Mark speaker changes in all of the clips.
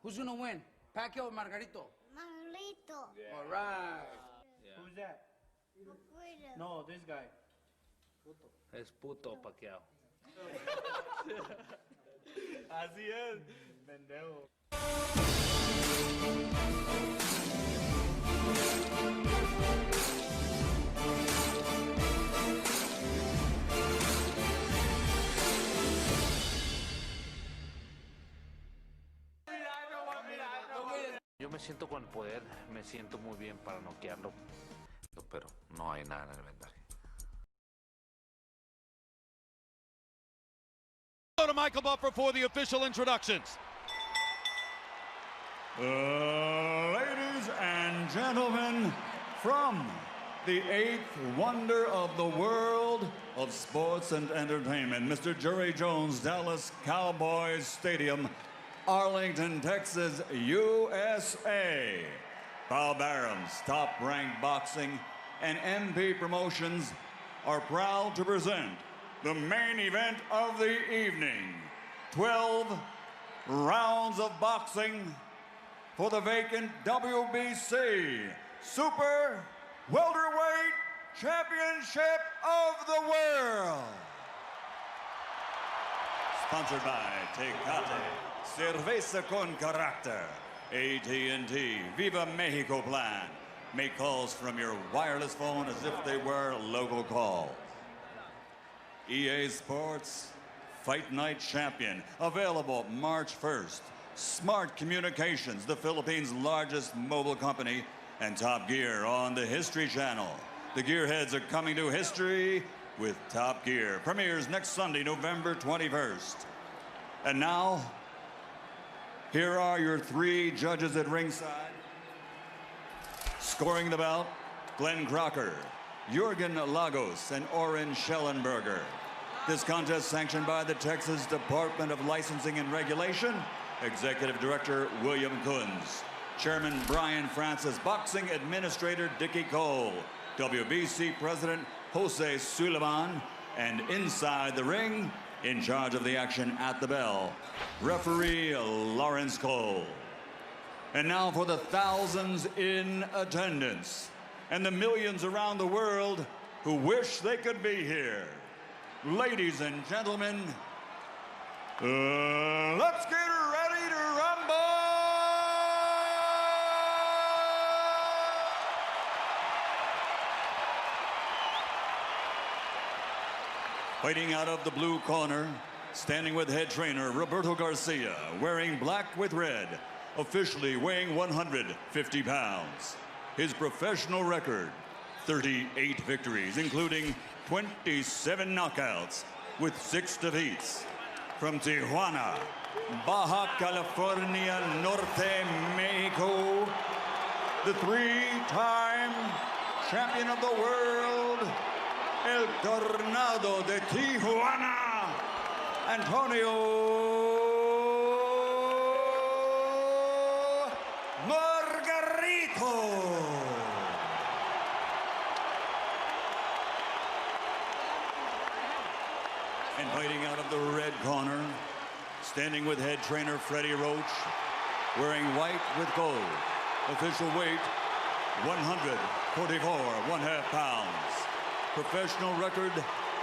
Speaker 1: Who's gonna win, Pacquiao or Margarito?
Speaker 2: Margarito.
Speaker 3: Yeah.
Speaker 1: All right.
Speaker 3: Yeah.
Speaker 4: Who's that?
Speaker 2: Margarito.
Speaker 4: No, this guy.
Speaker 3: Es puto Pacquiao.
Speaker 4: Así es, pendejo.
Speaker 3: Yo me siento con el poder, me siento muy bien para noquearlo, pero no hay nada en el vendaje.
Speaker 5: Go to Michael Buffer for the official introductions.
Speaker 6: Ladies and gentlemen, from the eighth wonder of the world of sports and entertainment, Mr. Jerry Jones, Dallas Cowboys Stadium, Arlington, Texas, USA. Bob Arum's Top-Ranked Boxing and MP Promotions are proud to present the main event of the evening. 12 rounds of boxing for the vacant WBC Super Welterweight Championship of the World. Sponsored by Tecate, Cerveza con Carácter, AT&T, Viva Mexico Plan. Make calls from your wireless phone as if they were local calls. EA Sports Fight Night Champion, available March 1st. Smart Communications, the Philippines' largest mobile company, and Top Gear on the History Channel. The Gearheads are coming to history with Top Gear. Premieres next Sunday, November 21st. And now, here are your three judges at ringside. Scoring the bout, Glenn Crocker, Jürgen Lagos, and Oren Schellenberger. This contest sanctioned by the Texas Department of Licensing and Regulation, Executive Director William Kunz, Chairman Brian Francis, Boxing Administrator Dickie Cole, WBC President Jose Suleiman, and inside the ring, in charge of the action at the bell, referee Lawrence Cole. And now for the thousands in attendance and the millions around the world who wish they could be here. Ladies and gentlemen, let's get ready to rumble! Fighting out of the blue corner, standing with head trainer Roberto Garcia, wearing black with red, officially weighing 150 pounds. His professional record, 38 victories, including 27 knockouts with 6 defeats. From Tijuana, Baja California Norte, Mexico, the 3-time champion of the world, El Tornado de Tijuana, Antonio Margarito. And fighting out of the red corner, standing with head trainer Freddie Roach, wearing white with gold. Official weight, 144 1/2 pounds. Professional record,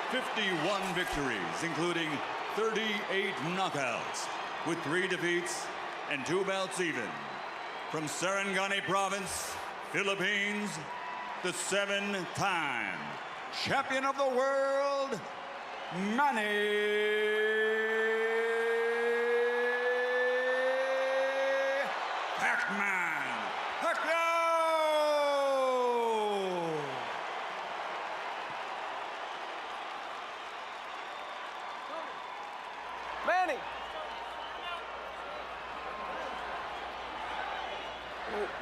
Speaker 6: 51 victories, including 38 knockouts, with 3 defeats and 2 bouts even. From Sarangani Province, Philippines, the 7-time champion of the world, Manny Pacquiao!
Speaker 7: Manny!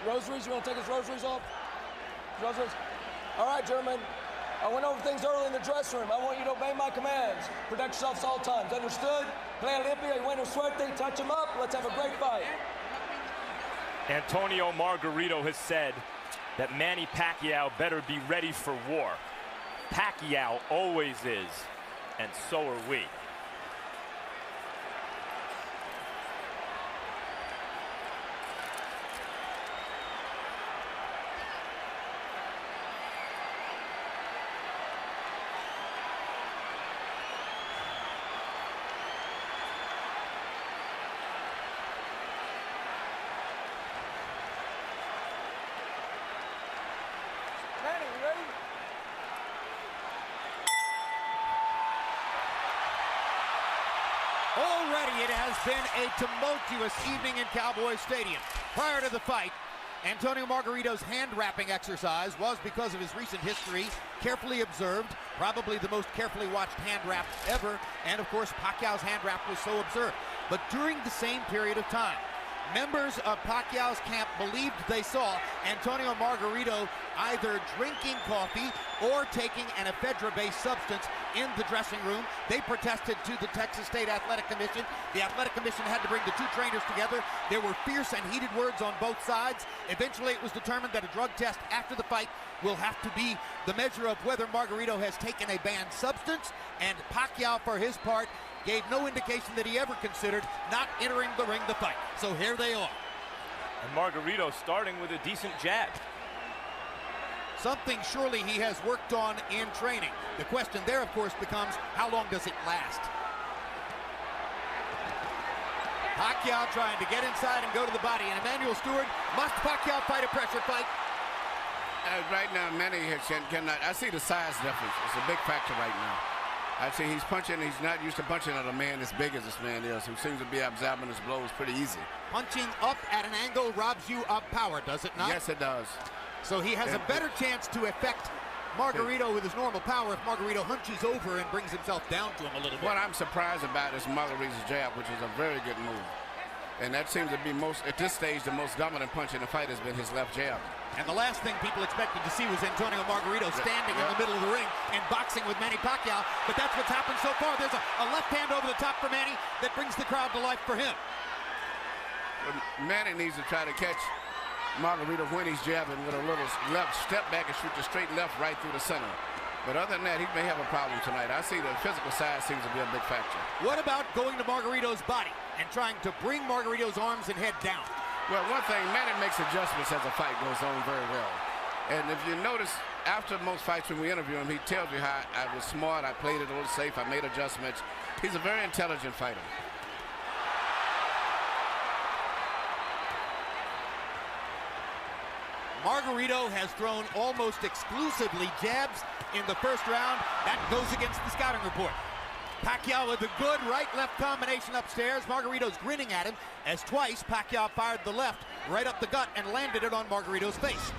Speaker 7: Rosaries, you want to take his rosaries off? Rosaries? All right, gentlemen. I went over things early in the dressing room. I want you to obey my commands. Protect yourselves all times. Understood? Play limpia, y bueno suerte. Touch him up. Let's have a great fight.
Speaker 8: Antonio Margarito has said that Manny Pacquiao better be ready for war. Pacquiao always is, and so are we.
Speaker 9: Already it has been a tumultuous evening in Cowboy Stadium. Prior to the fight, Antonio Margarito's hand-wrapping exercise was, because of his recent history, carefully observed, probably the most carefully watched hand-wrap ever, and of course Pacquiao's hand-wrap was so observed. But during the same period of time, members of Pacquiao's camp believed they saw Antonio Margarito either drinking coffee or taking an ephedra-based substance in the dressing room. They protested to the Texas State Athletic Commission. The Athletic Commission had to bring the two trainers together. There were fierce and heated words on both sides. Eventually, it was determined that a drug test after the fight will have to be the measure of whether Margarito has taken a banned substance, and Pacquiao, for his part, gave no indication that he ever considered not entering the ring to fight. So here they are.
Speaker 8: And Margarito starting with a decent jab.
Speaker 9: Something surely he has worked on in training. The question there, of course, becomes how long does it last? Pacquiao trying to get inside and go to the body. And Emmanuel Stewart, must Pacquiao fight a pressure fight?
Speaker 1: Right now, Manny cannot. I see the size difference. It's a big factor right now. I see he's punching. He's not used to punching at a man as big as this man is, who seems to be absorbing his blows pretty easy.
Speaker 9: Punching up at an angle robs you of power, does it not?
Speaker 1: Yes, it does.
Speaker 9: So he has a better chance to affect Margarito with his normal power if Margarito hunches over and brings himself down to him a little bit.
Speaker 1: What I'm surprised about is Margarito's jab, which is a very good move. And that seems to be at this stage, the most dominant punch in the fight has been his left jab.
Speaker 9: And the last thing people expected to see was Antonio Margarito standing in the middle of the ring and boxing with Manny Pacquiao. But that's what's happened so far. There's a left hand over the top for Manny that brings the crowd to life for him.
Speaker 1: But Manny needs to try to catch Margarito when he's jabbing with a little left step back and shoot the straight left right through the center. But other than that, he may have a problem tonight. I see the physical side seems to be a big factor.
Speaker 9: What about going to Margarito's body and trying to bring Margarito's arms and head down?
Speaker 1: Well, one thing, Manny makes adjustments as the fight goes on very well. And if you notice, after most fights when we interview him, he tells you how I was smart, I played it a little safe, I made adjustments. He's a very intelligent fighter.
Speaker 9: Margarito has thrown almost exclusively jabs in the first round. That goes against the scouting report. Pacquiao with a good right-left combination upstairs. Margarito's grinning at him as twice Pacquiao fired the left right up the gut and landed it on Margarito's face.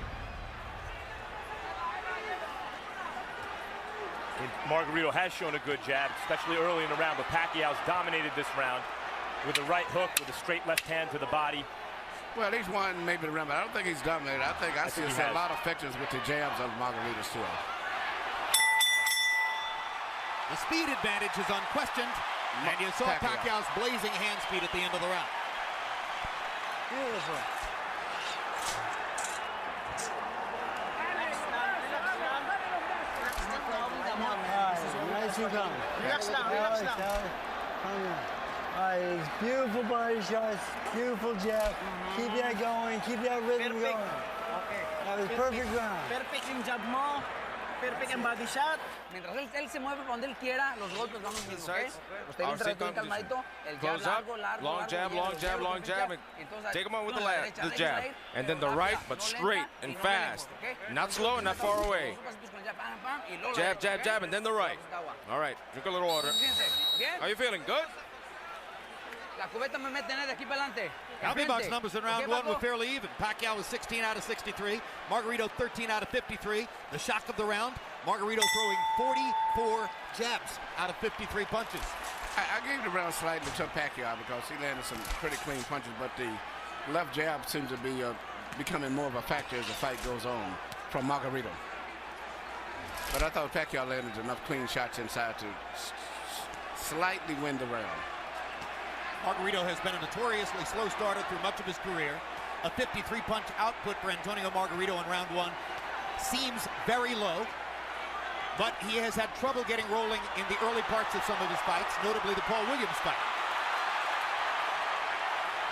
Speaker 8: Margarito has shown a good jab, especially early in the round, but Pacquiao's dominated this round with a right hook, with a straight left hand to the body.
Speaker 1: Well, he's won maybe the round, but I don't think he's dominated. I see a lot of effectiveness with the jabs of Margarito Stewart.
Speaker 9: The speed advantage is unquestioned, and you saw Pacquiao's blazing hand speed at the end of the round.
Speaker 2: Beautiful. Nice and calm. Relax now, relax now. All right, it's beautiful body shots, beautiful jab. Keep that going, keep that rhythm going.
Speaker 10: Okay.
Speaker 2: That was perfect round.
Speaker 10: Perfect yung jab mo. Perfect ang body shot. Mientras él se mueve por donde él quiera, los golpes van los mismos, ¿ok? Usted mientras bien calmadito, el jab largo, largo,
Speaker 11: long jab, long jab. Take him on with the jab. And then the right, but straight and fast. Not slow and not far away. Jab, jab, jab, and then the right. All right, drink a little water. How are you feeling? Good?
Speaker 9: Healthy box numbers in round one were fairly even. Pacquiao was 16 out of 63. Margarito 13 out of 53. The shock of the round, Margarito throwing 44 jabs out of 53 punches.
Speaker 1: I gave the round slightly to Pacquiao because he landed some pretty clean punches, but the left jab seems to be becoming more of a factor as the fight goes on from Margarito. But I thought Pacquiao landed enough clean shots inside to slightly win the round.
Speaker 9: Margarito has been a notoriously slow starter through much of his career. A 53-punch output for Antonio Margarito in round one seems very low, but he has had trouble getting rolling in the early parts of some of his fights, notably the Paul Williams fight.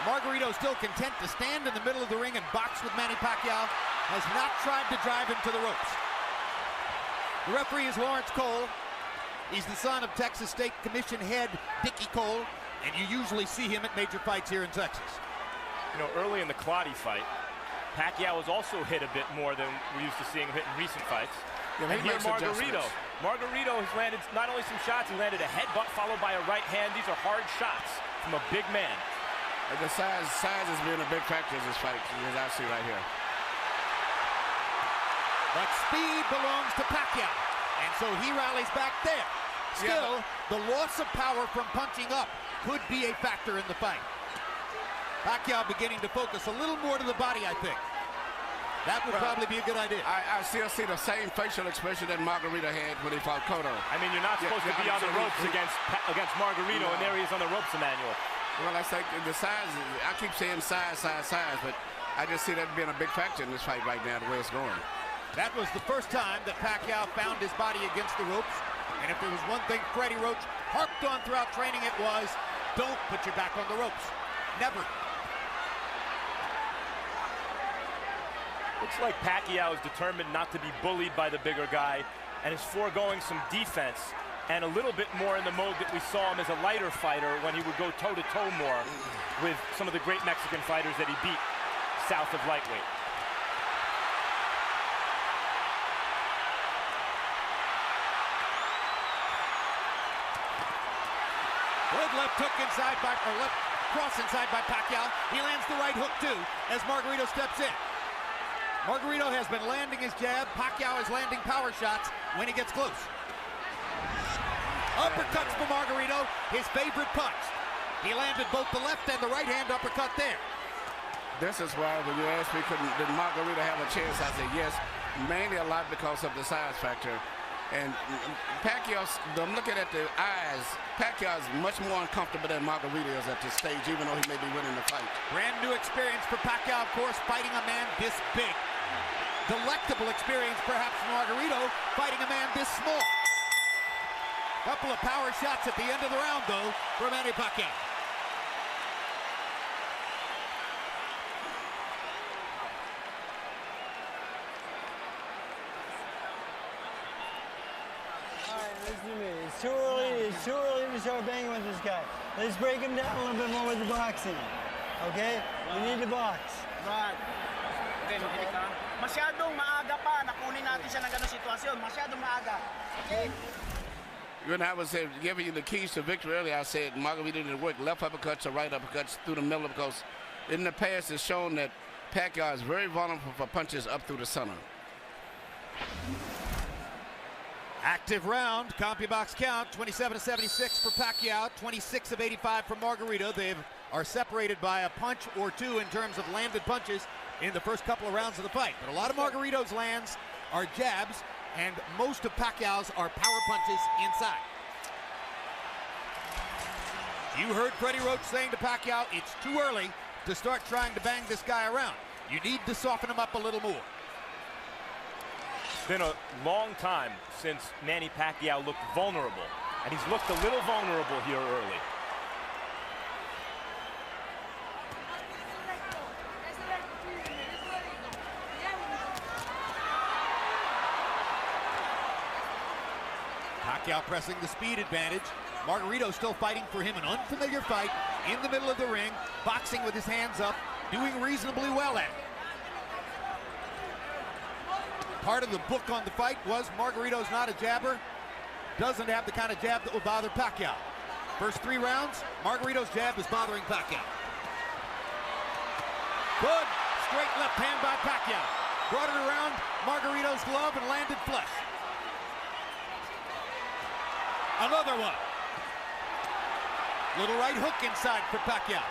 Speaker 9: Margarito still content to stand in the middle of the ring and box with Manny Pacquiao, has not tried to drive him to the ropes. The referee is Lawrence Cole. He's the son of Texas State Commission head Dickie Cole, and you usually see him at major fights here in Texas.
Speaker 8: You know, early in the Clottey fight, Pacquiao was also hit a bit more than we're used to seeing him hit in recent fights.
Speaker 1: Yeah,
Speaker 8: and here Margarito. Margarito has landed not only some shots, he landed a headbutt followed by a right hand. These are hard shots from a big man.
Speaker 1: The size has been a big factor in this fight, as I see right here.
Speaker 9: But speed belongs to Pacquiao, and so he rallies back there. Still, the loss of power from punching up could be a factor in the fight. Pacquiao beginning to focus a little more to the body, I think. That would probably be a good idea.
Speaker 1: I still see the same facial expression that Margarito had when he fought Cotto.
Speaker 8: I mean, you're not supposed to be on the ropes against Margarito, and there he is on the ropes, Emmanuel.
Speaker 1: Well, I say the size, I keep saying size, but I just see that being a big factor in this fight right now, the way it's going.
Speaker 9: That was the first time that Pacquiao found his body against the ropes. And if there was one thing Freddie Roach harped on throughout training, it was, don't put your back on the ropes. Never.
Speaker 8: Looks like Pacquiao is determined not to be bullied by the bigger guy and is foregoing some defense and a little bit more in the mode that we saw him as a lighter fighter when he would go toe-to-toe more with some of the great Mexican fighters that he beat south of lightweight.
Speaker 9: Good left hook inside by, or left cross inside by Pacquiao. He lands the right hook too as Margarito steps in. Margarito has been landing his jab. Pacquiao is landing power shots when he gets close. Uppercuts for Margarito, his favorite punch. He landed both the left and the right hand uppercut there.
Speaker 1: This is why when you asked me, did Margarito have a chance, I said yes, mainly a lot because of the size factor. And Pacquiao, I'm looking at the eyes, Pacquiao is much more uncomfortable than Margarito is at this stage, even though he may be winning the fight.
Speaker 9: Brand new experience for Pacquiao, of course, fighting a man this big. Delectable experience, perhaps, for Margarito, fighting a man this small. Couple of power shots at the end of the round, though, for Manny Pacquiao.
Speaker 2: Listen to me. It's too early to start banging with this guy. Let's break him down a little bit more with the boxing. Okay? We need to box.
Speaker 10: Right. Masyadong maaga pa. Nakunin natin siya ng ganung sitwasyon. Masyadong maaga. Okay?
Speaker 1: When I was giving you the keys to victory earlier, I said Margarito didn't work left uppercuts or right uppercuts through the middle because in the past it's shown that Pacquiao is very vulnerable for punches up through the center.
Speaker 9: Active round, CompuBox count, 27-76 for Pacquiao, 26 of 85 for Margarito. They are separated by a punch or two in terms of landed punches in the first couple of rounds of the fight. But a lot of Margarito's lands are jabs, and most of Pacquiao's are power punches inside. You heard Freddie Roach saying to Pacquiao, it's too early to start trying to bang this guy around. You need to soften him up a little more.
Speaker 8: It's been a long time since Manny Pacquiao looked vulnerable, and he's looked a little vulnerable here early.
Speaker 9: Pacquiao pressing the speed advantage. Margarito still fighting for him, an unfamiliar fight in the middle of the ring, boxing with his hands up, doing reasonably well at it. Part of the book on the fight was Margarito's not a jabber, doesn't have the kind of jab that will bother Pacquiao. First 3 rounds, Margarito's jab is bothering Pacquiao. Good straight left hand by Pacquiao. Brought it around Margarito's glove and landed flush. Another one. Little right hook inside for Pacquiao.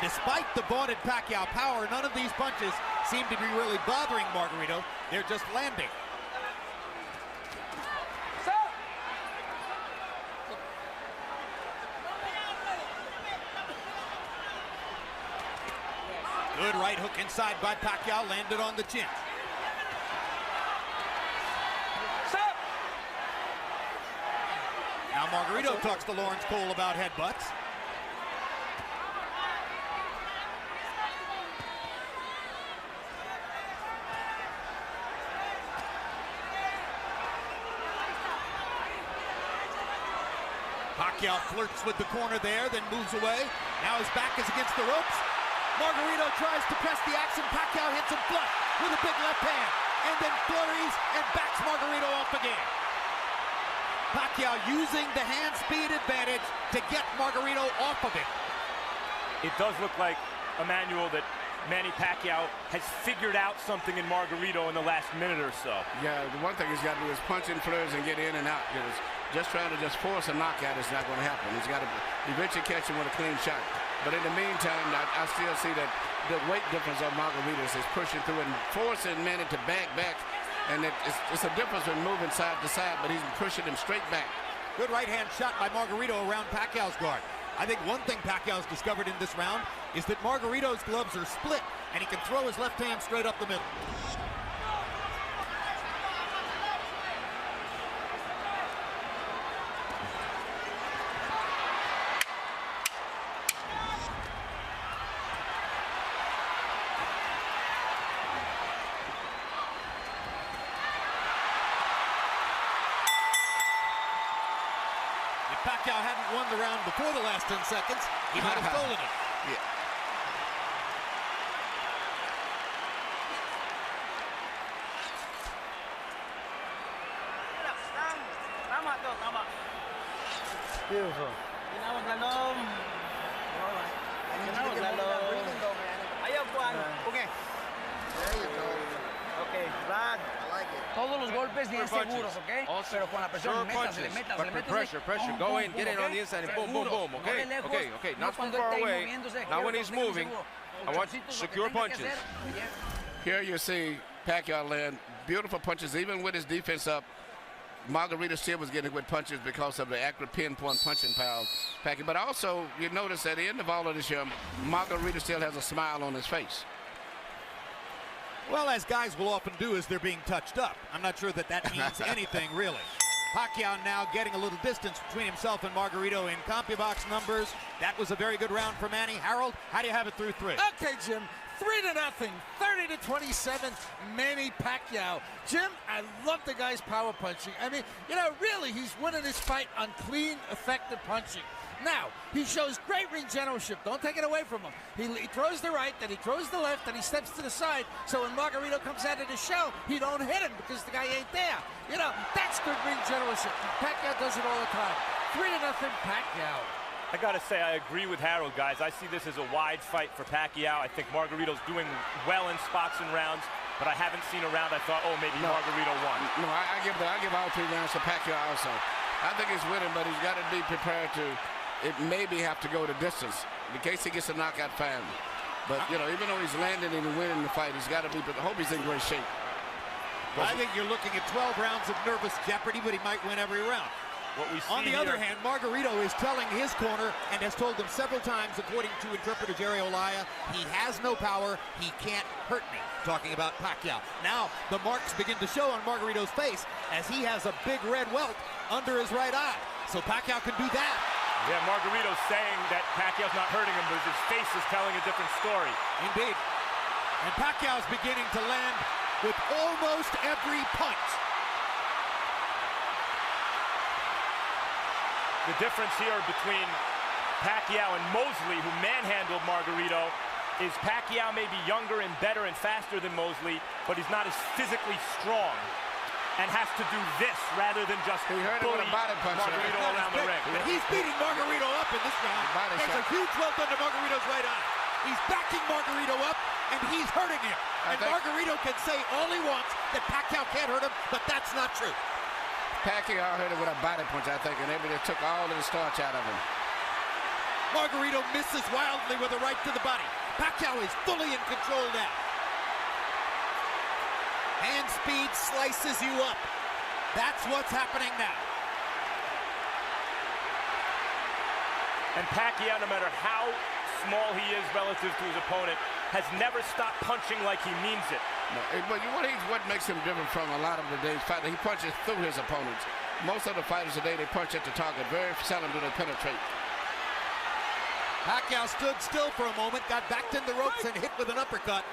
Speaker 9: Despite the vaunted Pacquiao power, none of these punches seem to be really bothering Margarito. They're just landing. Good right hook inside by Pacquiao, landed on the chin. Now Margarito talks to Lawrence Cole about headbutts. Pacquiao flirts with the corner there, then moves away. Now his back is against the ropes. Margarito tries to press the action. Pacquiao hits him flush with a big left hand. and then flurries and backs Margarito off again. Pacquiao using the hand speed advantage to get Margarito off of it.
Speaker 8: It does look like, Emmanuel, that Manny Pacquiao has figured out something in Margarito in the last minute or so.
Speaker 1: Yeah, the one thing he's got to do is punch in flurries and get in and out. Just trying to force a knockout is not going to happen. He's got to eventually catch him with a clean shot. But in the meantime, I still see that the weight difference of Margaritos is pushing through and forcing Manny to back. And it's a difference in moving side to side, but he's pushing him straight back.
Speaker 9: Good right-hand shot by Margarito around Pacquiao's guard. I think one thing Pacquiao's discovered in this round is that Margarito's gloves are split, and he can throw his left hand straight up the middle. Pacquiao hadn't won the round before the last 10 seconds, he might have stolen it.
Speaker 1: Yeah.
Speaker 2: Beautiful.
Speaker 10: Okay.
Speaker 2: There you go. Okay, Vlad. I like it.
Speaker 10: Todos los golpes bien seguros, ¿ok? Pero con la presión,
Speaker 11: But pressure. Go in, get in on the inside, and boom, okay. Not too far away. Now when he's moving, I want secure punches.
Speaker 1: Here you see Pacquiao land beautiful punches, even with his defense up. Margarito still was getting good punches because of the accurate pinpoint punching power, Pacquiao. But also, you notice at the end of all of this year, Margarito still has a smile on his face.
Speaker 9: Well, as guys will often do as they're being touched up. I'm not sure that means anything, really. Pacquiao now getting a little distance between himself and Margarito in CompuBox numbers. That was a very good round for Manny. Harold, how do you have it through 3?
Speaker 12: Okay, Jim. 3-0, 30-27, Manny Pacquiao. Jim, I love the guy's power punching. I mean, really, he's winning this fight on clean, effective punching. Now, he shows great ring generalship. Don't take it away from him. He throws the right, then he throws the left, then he steps to the side. So when Margarito comes out of the shell, he don't hit him because the guy ain't there. That's good ring generalship. Pacquiao does it all the time. 3-0, Pacquiao.
Speaker 8: I got to say, I agree with Harold, guys. I see this as a wide fight for Pacquiao. I think Margarito's doing well in spots and rounds, but I haven't seen a round I thought, oh, maybe Margarito won.
Speaker 1: No, I give all 3 rounds to Pacquiao also. I think he's winning, but he's got to be prepared to maybe have to go the distance in case he gets a knockout fan. But, even though he's landing and winning the fight, he's got to be, but I hope he's in great shape.
Speaker 9: I think you're looking at 12 rounds of nervous jeopardy, but he might win every round. On the other hand, Margarito is telling his corner and has told them several times, according to interpreter Jerry Olaya, he has no power, he can't hurt me, talking about Pacquiao. Now, the marks begin to show on Margarito's face as he has a big red welt under his right eye. So Pacquiao can do that.
Speaker 8: Yeah, Margarito's saying that Pacquiao's not hurting him, but his face is telling a different story.
Speaker 9: Indeed. And Pacquiao's beginning to land with almost every punch.
Speaker 8: The difference here between Pacquiao and Mosley, who manhandled Margarito, is Pacquiao may be younger and better and faster than Mosley, but he's not as physically strong and has to do this rather than just bully Margarito around the ring.
Speaker 9: He's beating Margarito up in this round. There's a huge welt under Margarito's right eye. He's backing Margarito up, and he's hurting him. And Margarito can say all he wants that Pacquiao can't hurt him, but that's not true.
Speaker 1: Pacquiao hit him with a body punch, I think, and everybody took all of the starch out of him.
Speaker 9: Margarito misses wildly with a right to the body. Pacquiao is fully in control now. Hand speed slices you up. That's what's happening now.
Speaker 8: And Pacquiao, no matter how small he is relative to his opponent, has never stopped punching like he means it.
Speaker 1: No, but what makes him different from a lot of today's fighters, he punches through his opponents. Most of the fighters today, they punch at the target. Very seldom do they penetrate.
Speaker 9: Pacquiao stood still for a moment, got backed in the ropes and hit with an uppercut.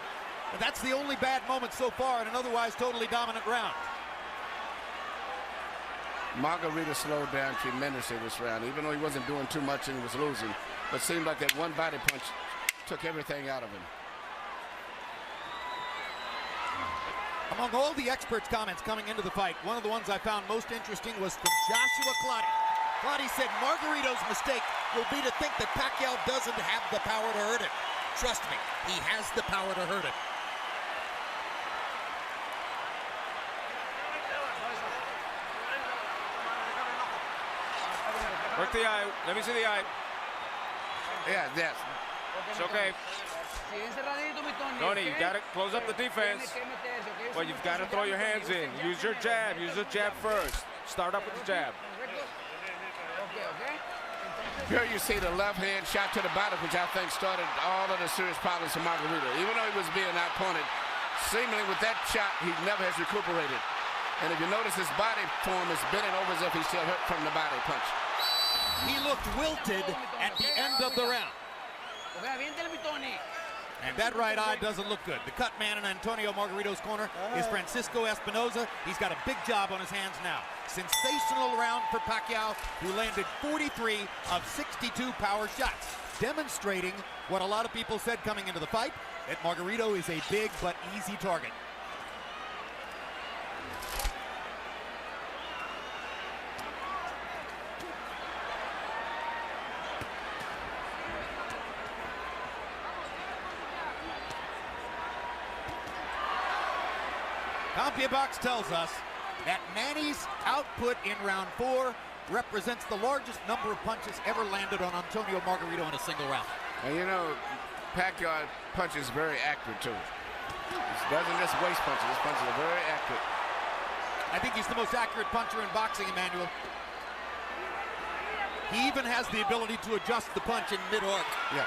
Speaker 9: But that's the only bad moment so far in an otherwise totally dominant round.
Speaker 1: Margarito slowed down tremendously this round, even though he wasn't doing too much and he was losing. But it seemed like that one body punch took everything out of him.
Speaker 9: Among all the experts' comments coming into the fight, one of the ones I found most interesting was from Joshua Clottey. Clottey said Margarito's mistake will be to think that Pacquiao doesn't have the power to hurt him. Trust me, he has the power to hurt him.
Speaker 11: Work the eye. Let me see the eye.
Speaker 1: Yeah, yes.
Speaker 11: It's okay. Tony, you got to close up the defense. Well, you've got to throw your hands in. Use your jab. Use the jab first. Start up with the jab.
Speaker 1: Here you see the left hand shot to the body, which I think started all of the serious problems for Margarito. Even though he was being outpointed, seemingly with that shot, he never has recuperated. And if you notice, his body form is bending over as if he's still hurt from the body punch.
Speaker 9: He looked wilted at the end of the round. And that right eye doesn't look good. The cut man in Antonio Margarito's corner is Francisco Espinoza. He's got a big job on his hands now. Sensational round for Pacquiao, who landed 43 of 62 power shots, demonstrating what a lot of people said coming into the fight, that Margarito is a big but easy target. CompuBox tells us that Manny's output in round 4 represents the largest number of punches ever landed on Antonio Margarito in a single round.
Speaker 1: And you know, Pacquiao punches very accurate too. He doesn't just waste punches. His punches are very accurate.
Speaker 9: I think he's the most accurate puncher in boxing, Emmanuel. He even has the ability to adjust the punch in mid-arc.
Speaker 1: Yeah.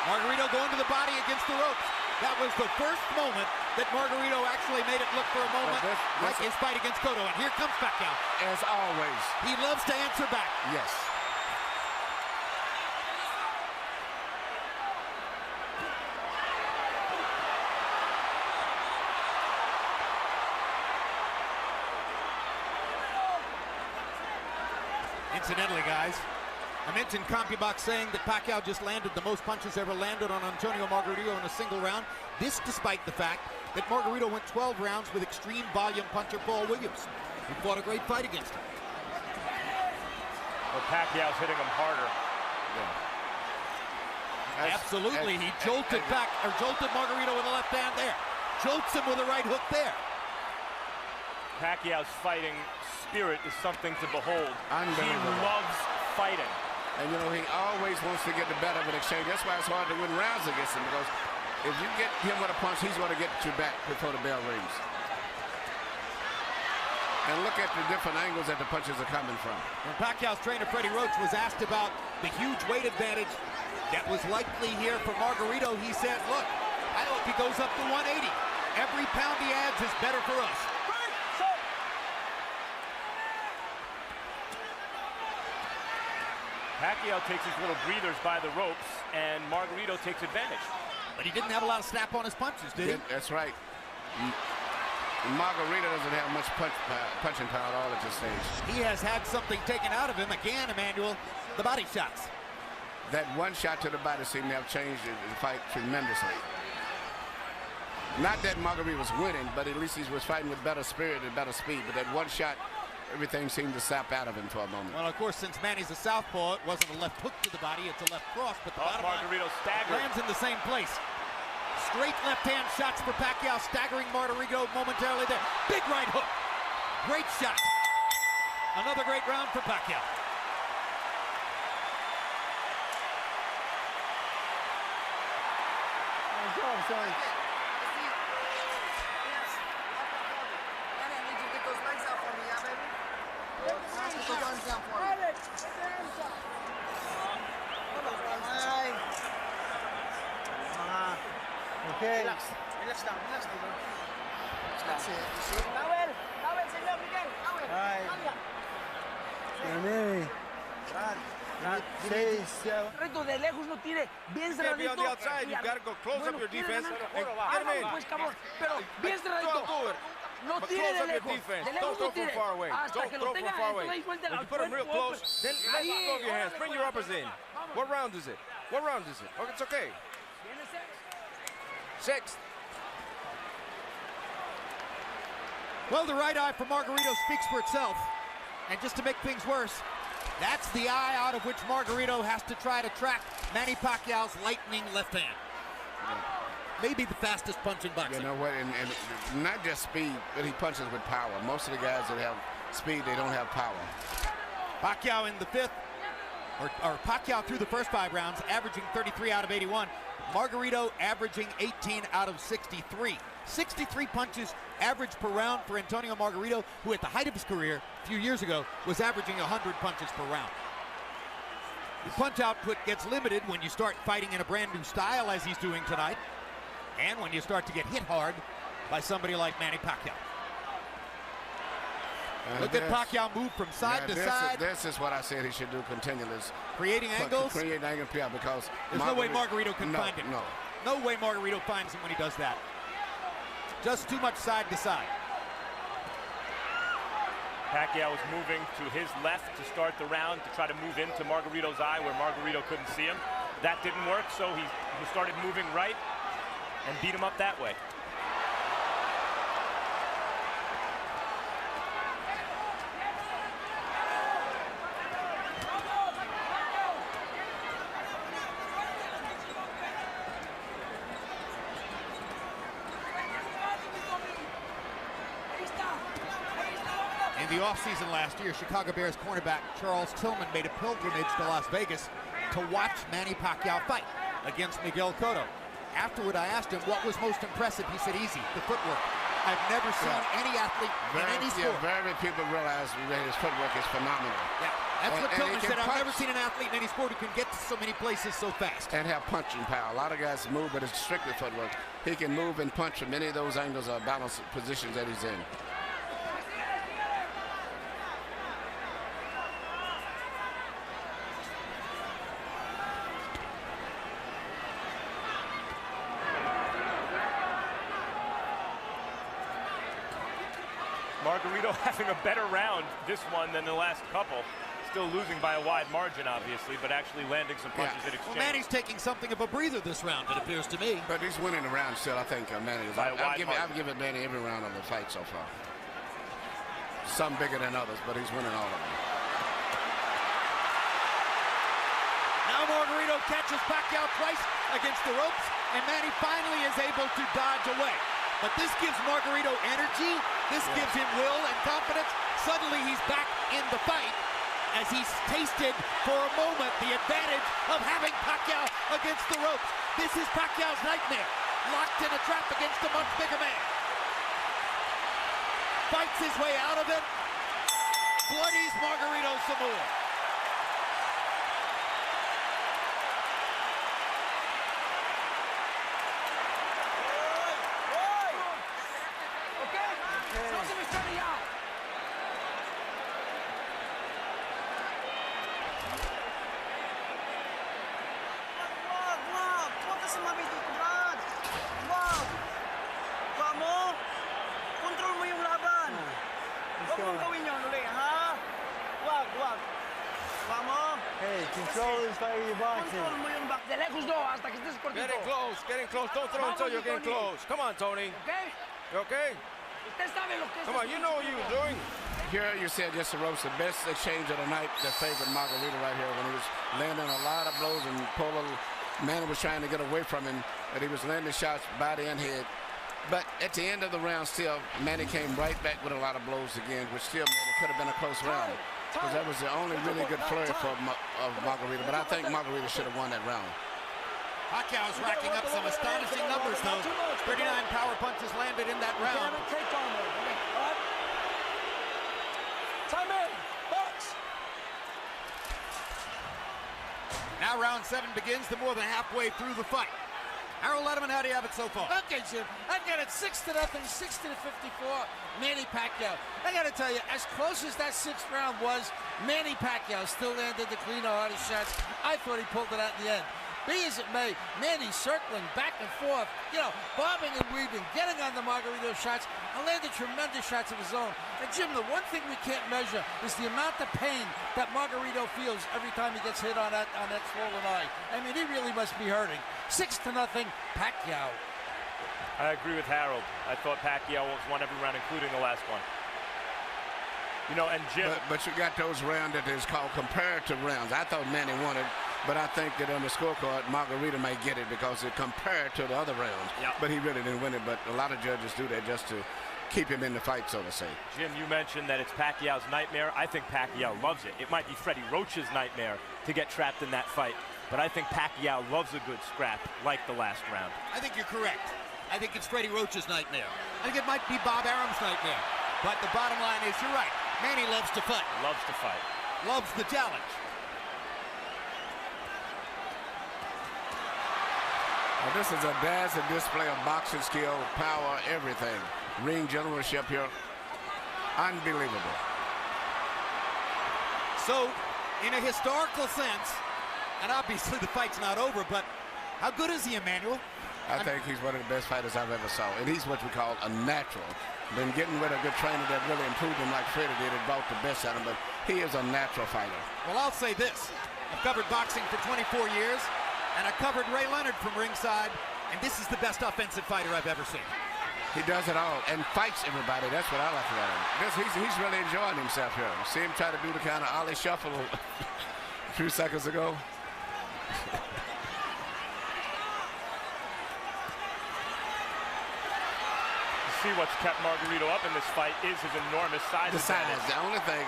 Speaker 9: Margarito going to the body against the ropes. That was the first moment that Margarito actually made it look for a moment like his fight against Cotto. And here comes Pacquiao.
Speaker 1: As always.
Speaker 9: He loves to answer back.
Speaker 1: Yes.
Speaker 9: Incidentally, guys, I mentioned CompuBox saying that Pacquiao just landed the most punches ever landed on Antonio Margarito in a single round. This despite the fact that Margarito went 12 rounds with extreme volume puncher Paul Williams, who fought a great fight against him.
Speaker 8: Well, Pacquiao's hitting him harder.
Speaker 9: Yeah. Absolutely, he jolted Margarito with a left hand there. Jolts him with a right hook there.
Speaker 8: Pacquiao's fighting spirit is something to behold. He loves fighting.
Speaker 1: And you know, he always wants to get the better of an exchange. That's why it's hard to win rounds against him, because if you get him with a punch, he's going to get you back before the bell rings. And look at the different angles that the punches are coming from.
Speaker 9: When Pacquiao's trainer, Freddie Roach, was asked about the huge weight advantage that was likely here for Margarito, he said, look, I hope he goes up to 180. Every pound he adds is better for us.
Speaker 8: Pacquiao takes his little breathers by the ropes, and Margarito takes advantage.
Speaker 9: But he didn't have a lot of snap on his punches, did he?
Speaker 1: That's right. Margarito doesn't have much punching power at all at this stage.
Speaker 9: He has had something taken out of him again, Emmanuel, the body shots.
Speaker 1: That one shot to the body seemed to have changed the fight tremendously. Not that Margarito was winning, but at least he was fighting with better spirit and better speed. But that one shot, everything seemed to sap out of him for a moment.
Speaker 9: Well, of course, since Manny's a southpaw, it wasn't a left hook to the body, it's a left cross, but the bottom
Speaker 8: Margarito
Speaker 9: lands in the same place. Straight left-hand shots for Pacquiao, staggering Margarito momentarily there. Big right hook. Great shot. Another great round for Pacquiao.
Speaker 2: Nice job, son. Okay.
Speaker 10: Relax. Relax down. Relax down. That's it. Towel. Towel, señor Miguel. Towel.
Speaker 2: Alright. Manny.
Speaker 10: Reto de lejos no tire. Bien cerradito.
Speaker 11: Be on the outside. You've got to go close up your defense. Get him in.
Speaker 10: Pues cabrón. Pero bien cerradito. No tire de lejos. De lejos no tire. Hasta que lo tenga.
Speaker 11: When you put him real close, then let go of your hands. Bring your uppers in. What round is it? What round is it? Oh, it's okay. Sixth.
Speaker 9: Well, the right eye for Margarito speaks for itself. And just to make things worse, that's the eye out of which Margarito has to try to track Manny Pacquiao's lightning left hand. Maybe the fastest punch in boxing.
Speaker 1: You know what, and not just speed, but he punches with power. Most of the guys that have speed, they don't have power.
Speaker 9: Pacquiao in the fifth, or Pacquiao through the first 5 rounds, averaging 33 out of 81. Margarito averaging 18 out of 63. 63 punches average per round for Antonio Margarito, who at the height of his career a few years ago was averaging 100 punches per round. The punch output gets limited when you start fighting in a brand new style as he's doing tonight, and when you start to get hit hard by somebody like Manny Pacquiao. Look at Pacquiao move from side to side.
Speaker 1: This is what I said he should do continually.
Speaker 9: Creating angles?
Speaker 1: Creating angles, yeah, because
Speaker 9: there's no way Margarito can find him. No way Margarito finds him when he does that. Just too much side to side.
Speaker 8: Pacquiao was moving to his left to start the round to try to move into Margarito's eye where Margarito couldn't see him. That didn't work, so he started moving right and beat him up that way.
Speaker 9: In the offseason last year, Chicago Bears cornerback Charles Tillman made a pilgrimage to Las Vegas to watch Manny Pacquiao fight against Miguel Cotto. Afterward, I asked him what was most impressive. He said, easy, the footwork. I've never seen any athlete in any sport.
Speaker 1: Yeah, very people realize that his footwork is phenomenal.
Speaker 9: Yeah, that's what Tillman said. I've never seen an athlete in any sport who can get to so many places so fast.
Speaker 1: And have punching power. A lot of guys move, but it's strictly footwork. He can move and punch from any of those angles or balance positions that he's in.
Speaker 8: Margarito having a better round this one than the last couple. Still losing by a wide margin, obviously, but actually landing some punches in exchange.
Speaker 9: Well, Manny's taking something of a breather this round, it appears to me.
Speaker 1: But he's winning the round still, I think, Manny. I've given Manny every round of the fight so far. Some bigger than others, but he's winning all of them.
Speaker 9: Now Margarito catches Pacquiao twice against the ropes, and Manny finally is able to dodge away. But this gives Margarito energy, this gives him will and confidence. Suddenly he's back in the fight as he's tasted for a moment the advantage of having Pacquiao against the ropes. This is Pacquiao's nightmare, locked in a trap against a much bigger man. Fights his way out of it, bloodies Margarito some more.
Speaker 2: Hey, control this fight with your boxing.
Speaker 11: Getting close, getting close. Don't throw until you're getting close. Come on, Tony.
Speaker 10: Okay?
Speaker 11: You okay? Come on, you know what you were doing.
Speaker 1: Here you said just the ropes, the best exchange of the night that favored Margarito right here when he was landing a lot of blows and Manny was trying to get away from him, but he was landing shots body and head. But at the end of the round still, Manny came right back with a lot of blows again, which still made it could have been a close round. Because that was the only really good flurry of Margarito. But I think Margarito should have won that round.
Speaker 9: Pacquiao's racking up some astonishing numbers, though. 39 power punches landed in that round.
Speaker 7: Time in. Box.
Speaker 9: Now round 7 begins, to more than halfway through the fight. Harold Letterman, how do you have it so far?
Speaker 12: Okay, Jim. I got it 6-0, 60-54, Manny Pacquiao. I got to tell you, as close as that 6th round was, Manny Pacquiao still landed the cleaner, hardest shots. I thought he pulled it out in the end. Be as it may, Manny circling back and forth, bobbing and weaving, getting on the Margarito shots, and landed tremendous shots of his own. And Jim, the one thing we can't measure is the amount of pain that Margarito feels every time he gets hit on that swollen eye. I mean, he really must be hurting. 6-0, Pacquiao.
Speaker 8: I agree with Harold. I thought Pacquiao won every round, including the last one. You know, and Jim.
Speaker 1: But you got those rounds that is called comparative rounds. I thought Manny won it, but I think that on the scorecard, Margarito may get it because it compared to the other rounds.
Speaker 8: Yep.
Speaker 1: But he really didn't win it. But a lot of judges do that just to keep him in the fight, so to say.
Speaker 8: Jim, you mentioned that it's Pacquiao's nightmare. I think Pacquiao loves it. It might be Freddie Roach's nightmare to get trapped in that fight. But I think Pacquiao loves a good scrap like the last round.
Speaker 9: I think you're correct. I think it's Freddie Roach's nightmare. I think it might be Bob Arum's nightmare. But the bottom line is, you're right. Manny loves to fight.
Speaker 8: Loves to fight.
Speaker 9: Loves the challenge.
Speaker 1: Well, this is a dazzling display of boxing skill, power, everything. Ring generalship here. Unbelievable.
Speaker 9: So, in a historical sense, and obviously the fight's not over, but how good is he, Emmanuel?
Speaker 1: I think he's one of the best fighters I've ever saw. And he's what we call a natural. Been getting with a good trainer that really improved him like Freddie did. It brought the best out of him, but he is a natural fighter.
Speaker 9: Well, I'll say this. I've covered boxing for 24 years, and I covered Ray Leonard from ringside, and this is the best offensive fighter I've ever seen.
Speaker 1: He does it all and fights everybody. That's what I like about him. He's really enjoying himself here. See him try to do the kind of ollie shuffle a few seconds ago.
Speaker 8: See what's kept Margarito up in this fight is his enormous size.
Speaker 1: The size. The only thing,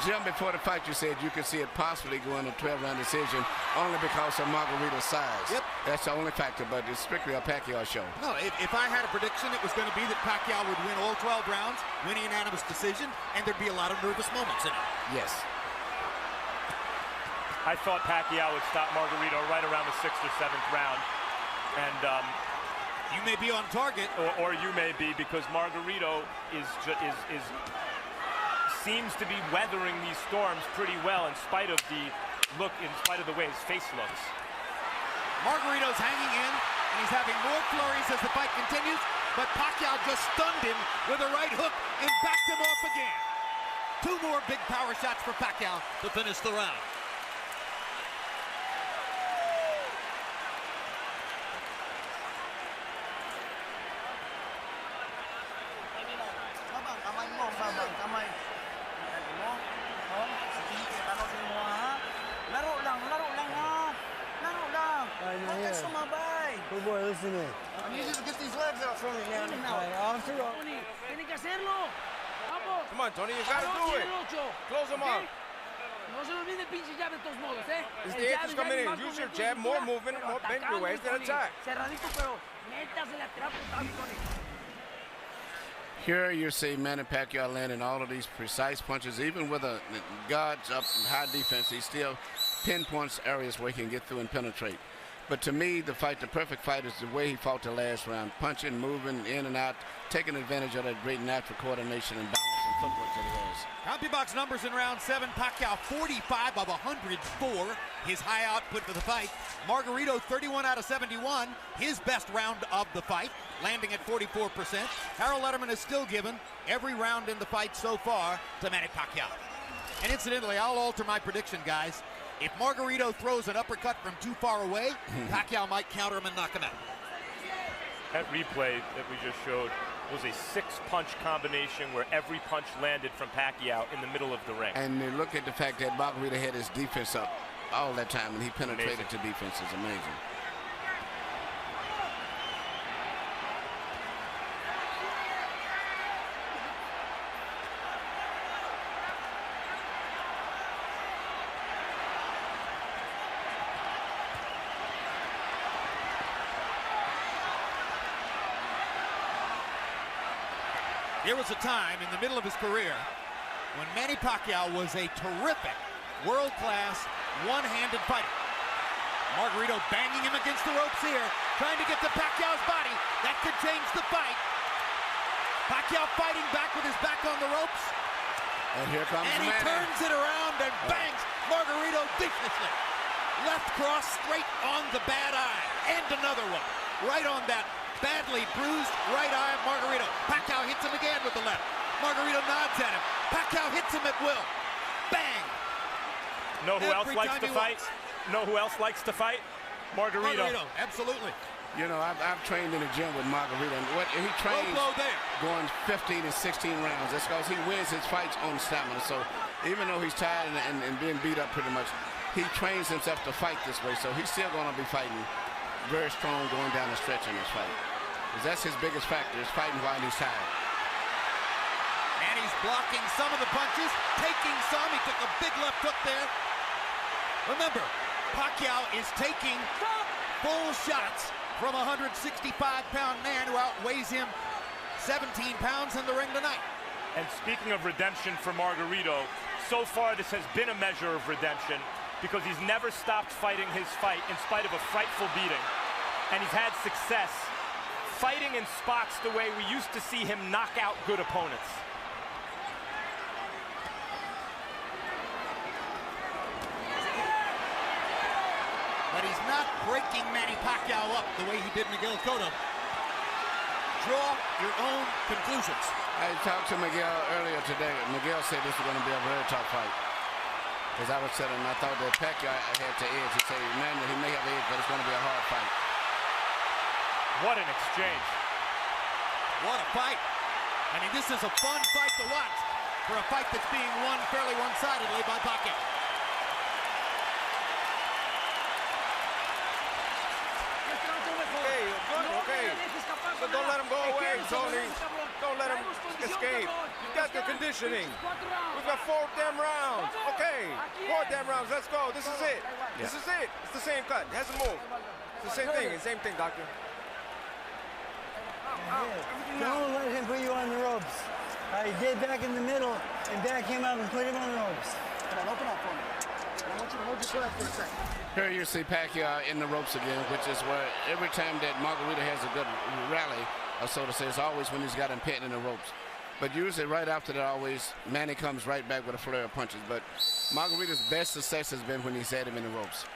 Speaker 1: Jim, before the fight you said you could see it possibly going to 12-round decision only because of Margarito's size.
Speaker 9: Yep.
Speaker 1: That's the only factor, but it's strictly a Pacquiao show.
Speaker 9: No, if I had a prediction, it was going to be that Pacquiao would win all 12 rounds, win a unanimous decision, and there'd be a lot of nervous moments in it.
Speaker 1: Yes.
Speaker 8: I thought Pacquiao would stop Margarito right around the 6th or 7th round. And
Speaker 9: you may be on target,
Speaker 8: or you may be, because Margarito seems to be weathering these storms pretty well in spite of the way his face looks.
Speaker 9: Margarito's hanging in, and he's having more flurries as the fight continues, but Pacquiao just stunned him with a right hook and backed him off again. 2 more big power shots for Pacquiao to finish the round.
Speaker 2: Good boy, listen in.
Speaker 4: I need you to get these legs out from me, man.
Speaker 10: Tony, tiene que hacerlo. Vamos.
Speaker 11: Come on, Tony, you gotta do it. Close him up.
Speaker 10: No se olvide el pinche jab de todos modos,
Speaker 11: It's the eighth is coming in. Use your jab, more movement, more bend your waist, and attack.
Speaker 10: Cerradito, pero métasele a tirar putazo, Tony.
Speaker 1: Here you see Manny Pacquiao landing all of these precise punches, even with a guards up high defense. He still pinpoints areas where he can get through and penetrate. But to me, the perfect fight is the way he fought the last round, punching, moving in and out, taking advantage of that great natural coordination and balance and footwork that he has.
Speaker 9: CompuBox numbers in round 7, Pacquiao 45 of 104, his high output for the fight. Margarito 31 out of 71, his best round of the fight, landing at 44%. Harold Letterman has still given every round in the fight so far to Manny Pacquiao. And incidentally, I'll alter my prediction, guys. If Margarito throws an uppercut from too far away, Pacquiao might counter him and knock him out.
Speaker 8: That replay that we just showed was a 6-punch combination where every punch landed from Pacquiao in the middle of the ring.
Speaker 1: And you look at the fact that Margarito had his defense up all that time, and he penetrated to defense is amazing.
Speaker 9: There was a time in the middle of his career when Manny Pacquiao was a terrific, world-class, one-handed fighter. Margarito banging him against the ropes here, trying to get to Pacquiao's body. That could change the fight. Pacquiao fighting back with his back on the ropes.
Speaker 1: And here comes
Speaker 9: And he
Speaker 1: Manny.
Speaker 9: turns it around and bangs Margarito viciously. Left cross straight on the bad eye. And another one. Right on that badly bruised right eye of Margarito. Pacquiao hits him again with the left. Margarito nods at him. Pacquiao hits him at will. Bang!
Speaker 8: Know who else likes to fight? Know who else likes to fight? Margarito.
Speaker 9: Absolutely.
Speaker 1: You know, I've trained in the gym with Margarito, and he trains going 15 and 16 rounds. That's because he wins his fights on stamina. So even though he's tired and being beat up pretty much, he trains himself to fight this way. So he's still going to be fighting very strong going down the stretch in this fight. Because that's his biggest factor, is fighting while he's tired.
Speaker 9: And he's blocking some of the punches, taking some. He took a big left hook there. Remember, Pacquiao is taking full shots from a 165-pound man who outweighs him 17 pounds in the ring tonight.
Speaker 8: And speaking of redemption for Margarito, so far this has been a measure of redemption because he's never stopped fighting his fight in spite of a frightful beating. And he's had success fighting in spots the way we used to see him knock out good opponents.
Speaker 9: But he's not breaking Manny Pacquiao up the way he did Miguel Cotto. Draw your own conclusions.
Speaker 1: I talked to Miguel earlier today. Miguel said this was going to be a very tough fight. As I was telling him, I thought that Pacquiao had to edge. He said, man, he may have edge, but it's going to be a hard fight.
Speaker 8: What an exchange.
Speaker 9: What a fight. I mean, this is a fun fight to watch for a fight that's being won fairly one-sidedly by Pacquiao.
Speaker 11: Okay. So don't let him go away, Tony. Don't let him escape. You got the conditioning. We've got 4 damn rounds. Okay, 4 damn rounds. Let's go. This is it. This is it. It's the same cut. It hasn't moved. It's the same thing. Same thing, doctor.
Speaker 2: Don't let him put you on the ropes. Get back in the middle and back him up and put him on the ropes.
Speaker 4: Come on, open up for me. I want you to hold your breath for a second.
Speaker 1: Here you see Pacquiao in the ropes again, which is where every time that Margarito has a good rally, or so to say, it's always when he's got him pinned in the ropes. But usually right after that, always, Manny comes right back with a flurry of punches. But Margarito's best success has been when he's had him in the ropes.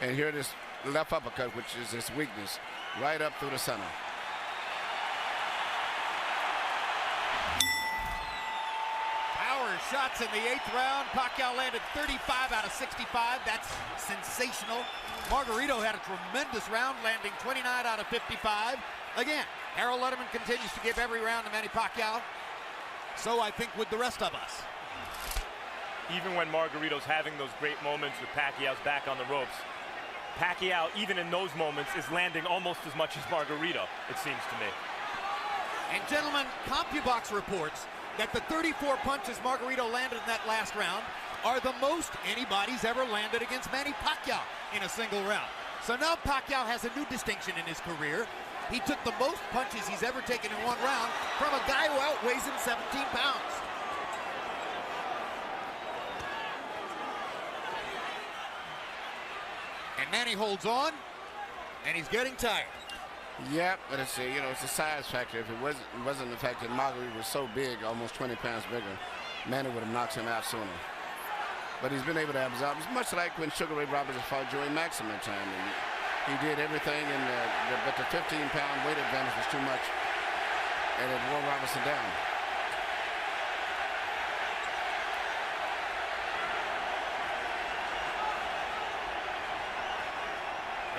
Speaker 1: And here this left uppercut, which is his weakness, right up through the center.
Speaker 9: Shots in the 8th round. Pacquiao landed 35 out of 65. That's sensational. Margarito had a tremendous round, landing 29 out of 55. Again, Harold Letterman continues to give every round to Manny Pacquiao. So I think with the rest of us.
Speaker 8: Even when Margarito's having those great moments with Pacquiao's back on the ropes, Pacquiao, even in those moments, is landing almost as much as Margarito, it seems to me.
Speaker 9: And gentlemen, CompuBox reports that the 34 punches Margarito landed in that last round are the most anybody's ever landed against Manny Pacquiao in a single round. So now Pacquiao has a new distinction in his career. He took the most punches he's ever taken in one round from a guy who outweighs him 17 pounds. And Manny holds on, and he's getting tired.
Speaker 1: Yep, but it's a size factor. If it wasn't the fact that Margarito was so big, almost 20 pounds bigger, Manny would have knocked him out sooner. But he's been able to absorb. It's much like when Sugar Ray Roberts fought Joey Maximum time. He did everything, but the 15-pound weight advantage was too much, and it wore Robertson down.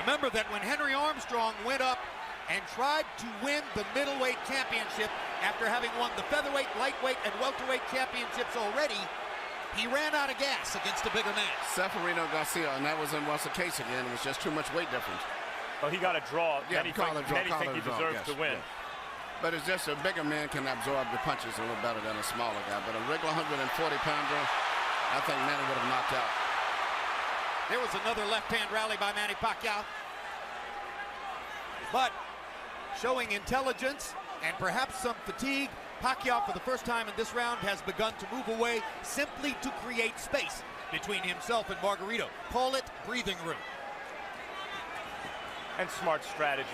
Speaker 9: Remember that when Henry Armstrong went up and tried to win the middleweight championship after having won the featherweight, lightweight, and welterweight championships already, he ran out of gas against a bigger man.
Speaker 1: Seferino Garcia, and that wasn't once the case again. It was just too much weight difference.
Speaker 8: Well, he got a draw.
Speaker 1: Yeah,
Speaker 8: Many think he deserves to win.
Speaker 1: Yes. But it's just a bigger man can absorb the punches a little better than a smaller guy. But a regular 140-pounder, I think Manny would have knocked out.
Speaker 9: There was another left-hand rally by Manny Pacquiao. But showing intelligence and perhaps some fatigue, Pacquiao, for the first time in this round, has begun to move away simply to create space between himself and Margarito. Call it breathing room.
Speaker 8: And smart strategy.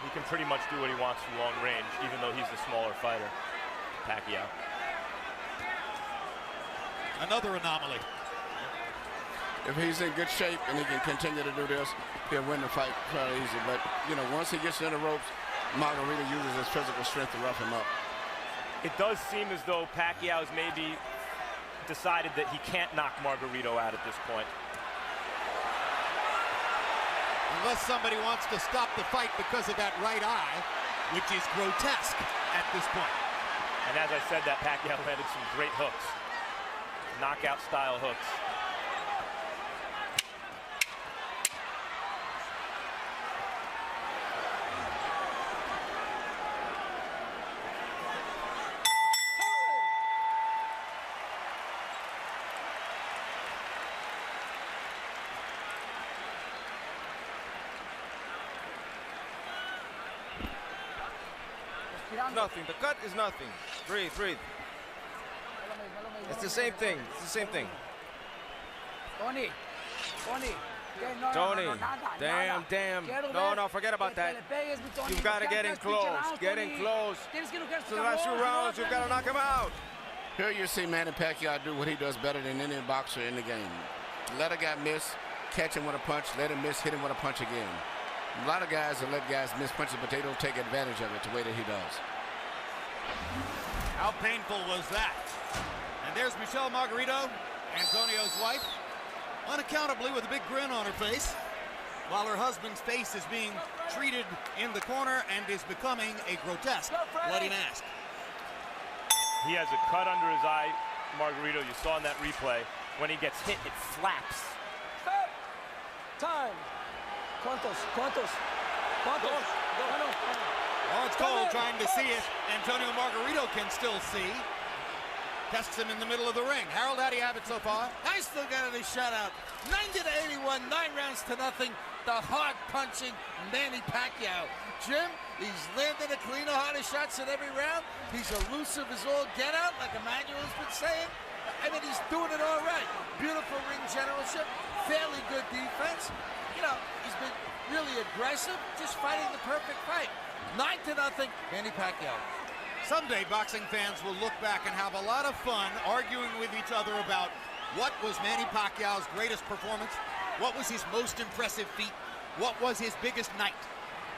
Speaker 8: He can pretty much do what he wants from long range, even though he's the smaller fighter, Pacquiao.
Speaker 9: Another anomaly.
Speaker 1: If he's in good shape and he can continue to do this, he'll win the fight fairly easy. But, once he gets in the ropes, Margarito uses his physical strength to rough him up.
Speaker 8: It does seem as though Pacquiao's maybe decided that he can't knock Margarito out at this point.
Speaker 9: Unless somebody wants to stop the fight because of that right eye, which is grotesque at this point.
Speaker 8: And as I said, that Pacquiao landed some great hooks. Knockout-style hooks.
Speaker 11: Nothing. The cut is nothing. Breathe, breathe. It's the same thing. It's the same thing.
Speaker 10: Tony.
Speaker 11: Damn. No, forget about that. You've got to get in close. Get in close. So the last 2 rounds, you've got to knock him out.
Speaker 1: Here you see Manny Pacquiao do what he does better than any boxer in the game. Let a guy miss, catch him with a punch, let him miss, hit him with a punch again. A lot of guys will let guys miss punches, but they don't take advantage of it the way that he does.
Speaker 9: How painful was that? And there's Michelle Margarito, Antonio's wife, unaccountably with a big grin on her face, while her husband's face is being treated in the corner and is becoming a grotesque bloody mask.
Speaker 8: He has a cut under his eye, Margarito. You saw in that replay. When he gets hit, it flaps.
Speaker 7: Stop. Time. ¿Cuántos?
Speaker 9: Oh, it's cold trying to see it. Antonio Margarito can still see. Tests him in the middle of the ring. Harold, how do you have it so far?
Speaker 12: I still got it a shutout. 90-81, 9 rounds to nothing. The hard punching Manny Pacquiao. Jim, he's landing a cleaner, harder shots in every round. He's elusive as all get out, like Emmanuel's been saying. I mean, he's doing it all right. Beautiful ring generalship, fairly good defense. You know, he's been really aggressive, just fighting the perfect fight. 9-0, Manny Pacquiao.
Speaker 9: Someday boxing fans will look back and have a lot of fun arguing with each other about what was Manny Pacquiao's greatest performance, what was his most impressive feat, what was his biggest night.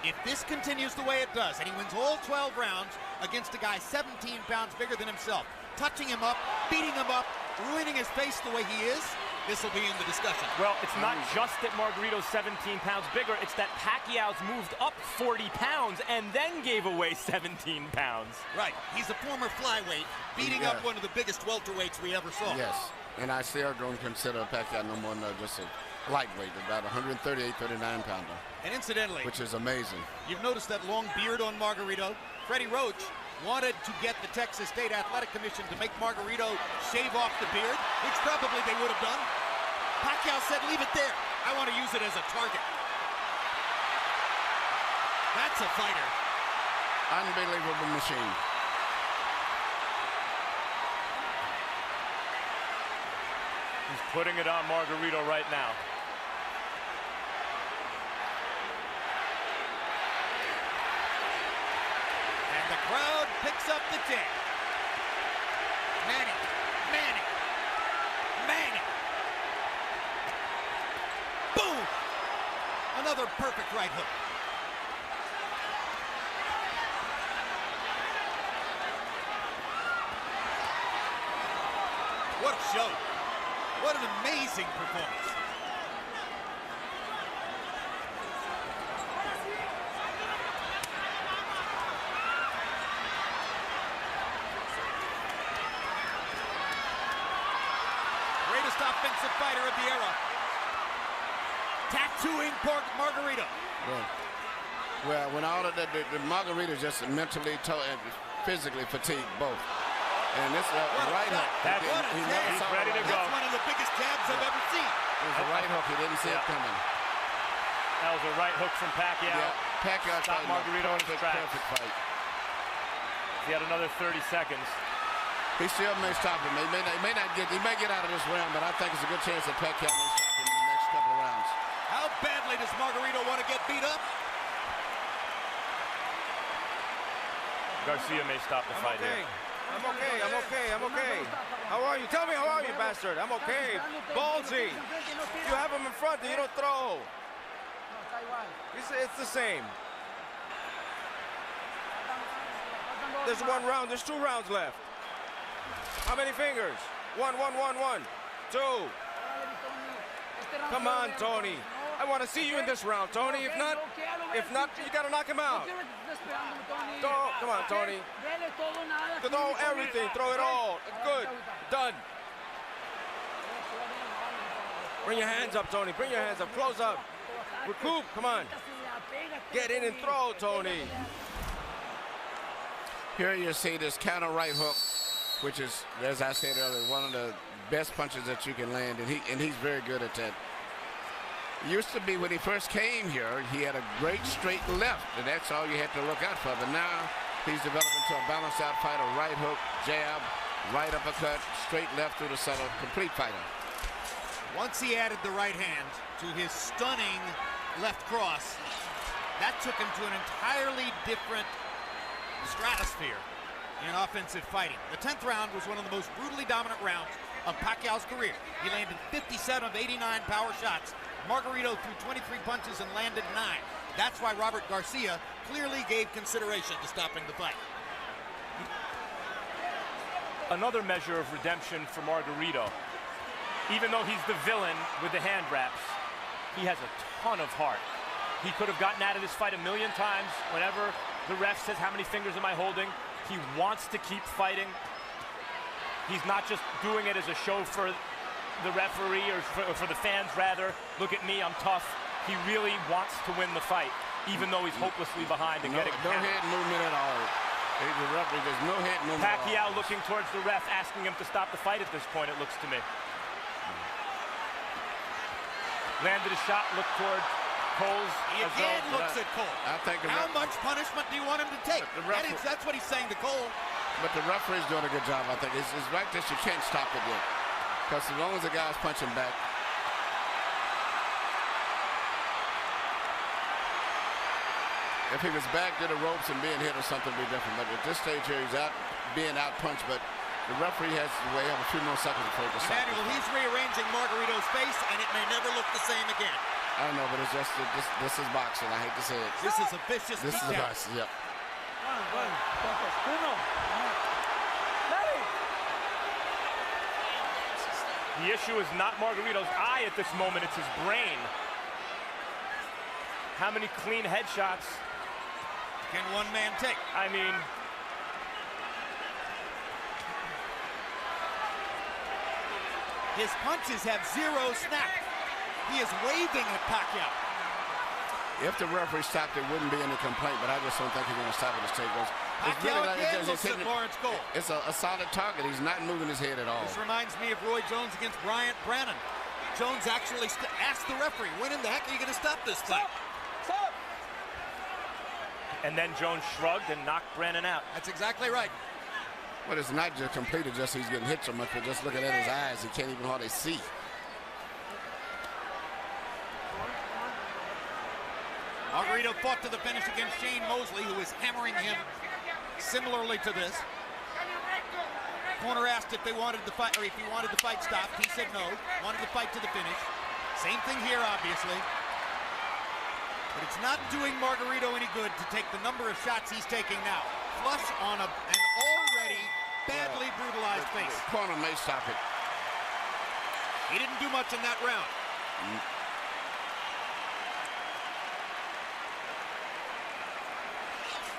Speaker 9: If this continues the way it does, and he wins all 12 rounds against a guy 17 pounds bigger than himself, touching him up, beating him up, ruining his face the way he is, this will be in the discussion.
Speaker 8: Well, it's not just that Margarito's 17 pounds bigger, it's that Pacquiao's moved up 40 pounds and then gave away 17 pounds.
Speaker 9: Right, he's a former flyweight, beating up one of the biggest welterweights we ever saw.
Speaker 1: Yes, and I still don't consider Pacquiao no more than just a lightweight, about 138, 39-pounder.
Speaker 9: And incidentally,
Speaker 1: which is amazing.
Speaker 9: You've noticed that long beard on Margarito. Freddie Roach wanted to get the Texas State Athletic Commission to make Margarito shave off the beard, which probably they would have done. Pacquiao said, leave it there. I want to use it as a target. That's a fighter.
Speaker 1: Unbelievable machine.
Speaker 8: He's putting it on Margarito right now.
Speaker 9: And the crowd picks up the chant. Manny. Boom! Another perfect right hook. What a show. What an amazing performance. Greatest offensive fighter of the era. Tattooing Margarito.
Speaker 1: Well, when all of that, the Margarito just mentally and physically fatigued both. And this right hook.
Speaker 8: He's ready to go.
Speaker 9: That's one of the biggest jabs I've ever seen.
Speaker 1: It was a right hook. He didn't see it coming.
Speaker 8: That was a right hook from Pacquiao.
Speaker 1: Yeah, Pacquiao
Speaker 8: stopped Margarito in his tracks.
Speaker 1: Perfect fight.
Speaker 8: He had another 30 seconds.
Speaker 1: He still may stop him. He may get out of this round, but I think it's a good chance that Pacquiao may stop him in the next couple of rounds.
Speaker 9: How badly does Margarito want to get beat up?
Speaker 8: Garcia may stop the fight here.
Speaker 11: I'm okay. How are you? Tell me how are you, bastard? I'm okay. Ballsy. You have him in front and you don't throw. It's the same. There's 1 round. There's 2 rounds left. How many fingers? 1, 1, 1, 1. 2. Come on, Tony. I want to see you in this round, Tony. If not, you got to knock him out. Come on, Tony. Throw everything. Throw it all. Good. Done. Bring your hands up, Tony. Bring your hands up. Close up. Recoup. Come on. Get in and throw, Tony.
Speaker 1: Here you see this counter right hook, which is, as I said earlier, one of the best punches that you can land, and he's very good at that. Used to be when he first came here, he had a great straight left, and that's all you had to look out for. But now he's developed into a balanced out fighter, right hook, jab, right uppercut, straight left through the center, complete fighter.
Speaker 9: Once he added the right hand to his stunning left cross, that took him to an entirely different stratosphere in offensive fighting. The 10th round was one of the most brutally dominant rounds of Pacquiao's career. He landed 57 of 89 power shots. Margarito threw 23 punches and landed 9. That's why Robert Garcia clearly gave consideration to stopping the fight.
Speaker 8: Another measure of redemption for Margarito. Even though he's the villain with the hand wraps, he has a ton of heart. He could have gotten out of this fight a million times. Whenever the ref says, how many fingers am I holding? He wants to keep fighting. He's not just doing it as a show for the referee or for the fans, rather. Look at me, I'm tough. He really wants to win the fight, even though he's hopelessly behind and getting
Speaker 1: no head movement at all. The referee, there's no head movement.
Speaker 8: Pacquiao looking towards the ref, asking him to stop the fight at this point, it looks to me. Landed a shot, looked toward Cole's.
Speaker 9: He again looks at Cole.
Speaker 1: I think
Speaker 9: how much punishment do you want him to take? That's what he's saying to Cole.
Speaker 1: But the referee's doing a good job, I think. It's right that you can't stop it yet. Because as long as the guy's punching back. If he was back to the ropes and being hit or something, it'd be different. But at this stage here, he's out being out punched, but the referee has to wait a few more seconds before he can stop.
Speaker 9: Emmanuel, he's rearranging Margarito's face, and it may never look the same again.
Speaker 1: I know, but it's just this is boxing. I hate to say it.
Speaker 9: This is a vicious
Speaker 1: This is a boxing, yep.
Speaker 8: The issue is not Margarito's eye at this moment, it's his brain. How many clean headshots
Speaker 9: can one man take?
Speaker 8: I mean,
Speaker 9: his punches have zero snap. He is waving at Pacquiao.
Speaker 1: If the referee stopped, there wouldn't be any complaint, but I just don't think he's going to stop it.
Speaker 9: Pacquiao again looks at Lawrence Cole.
Speaker 1: It's a solid target. He's not moving his head at all.
Speaker 9: This reminds me of Roy Jones against Bryant Brannon. Jones actually asked the referee, when in the heck are you going to stop this fight?
Speaker 7: Stop!
Speaker 8: And then Jones shrugged and knocked Brannon out.
Speaker 9: That's exactly right.
Speaker 1: But it's not just completed just he's getting hit so much, but just looking at his eyes, he can't even hardly see.
Speaker 9: Margarito fought to the finish against Shane Mosley, who is hammering him similarly to this. Corner asked if they wanted the fight, or if he wanted the fight stopped. He said no, wanted the fight to the finish. Same thing here, obviously. But it's not doing Margarito any good to take the number of shots he's taking now. Flush on an already badly brutalized face.
Speaker 1: The corner may stop it.
Speaker 9: He didn't do much in that round.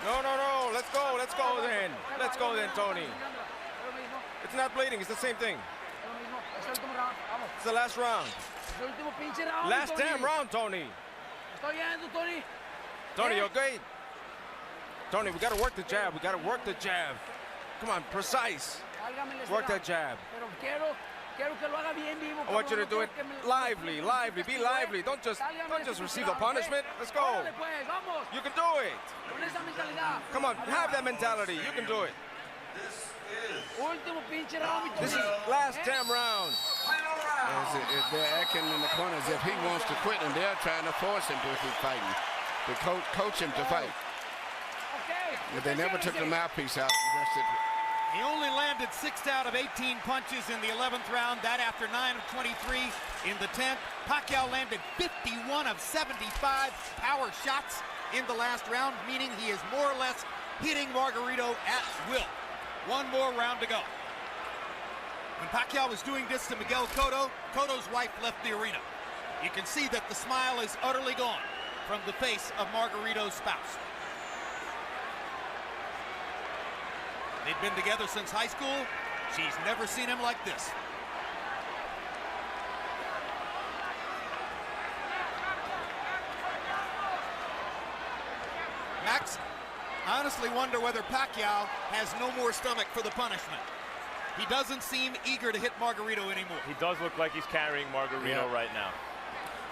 Speaker 11: No, let's go then. Let's go then, Tony. It's not bleeding, it's the same thing. It's the last round. Last damn round, Tony. Tony, okay? Tony, we gotta work the jab, Come on, precise. Work that jab. I want you to do it lively, be lively. Don't just receive the punishment. Let's go. You can do it. Come on, have that mentality. You can do it. This is last damn round.
Speaker 1: They're acting in the corner as if he wants to quit, and they're trying to force him to keep fighting, to coach him to fight. But they never took the mouthpiece out.
Speaker 9: He only landed 6 out of 18 punches in the 11th round, that after 9 of 23 in the 10th. Pacquiao landed 51 of 75 power shots in the last round, meaning he is more or less hitting Margarito at will. One more round to go. When Pacquiao was doing this to Miguel Cotto, Cotto's wife left the arena. You can see that the smile is utterly gone from the face of Margarito's spouse. They've been together since high school. She's never seen him like this. Max, I honestly wonder whether Pacquiao has no more stomach for the punishment. He doesn't seem eager to hit Margarito anymore.
Speaker 8: He does look like he's carrying Margarito right now.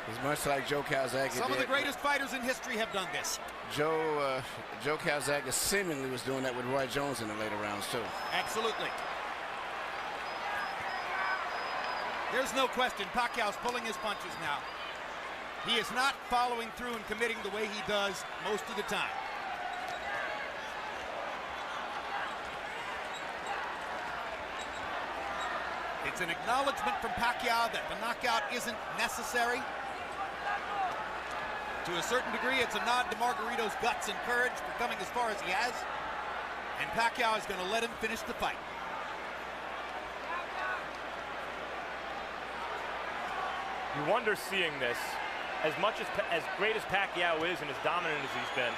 Speaker 1: He's much like Joe Calzaghe.
Speaker 9: Some of the greatest fighters in history have done this.
Speaker 1: Joe Calzaghe seemingly was doing that with Roy Jones in the later rounds too.
Speaker 9: Absolutely. There's no question Pacquiao's pulling his punches now. He is not following through and committing the way he does most of the time. It's an acknowledgement from Pacquiao that the knockout isn't necessary. To a certain degree, it's a nod to Margarito's guts and courage for coming as far as he has. And Pacquiao is going to let him finish the fight.
Speaker 8: You wonder seeing this, as great as Pacquiao is and as dominant as he's been,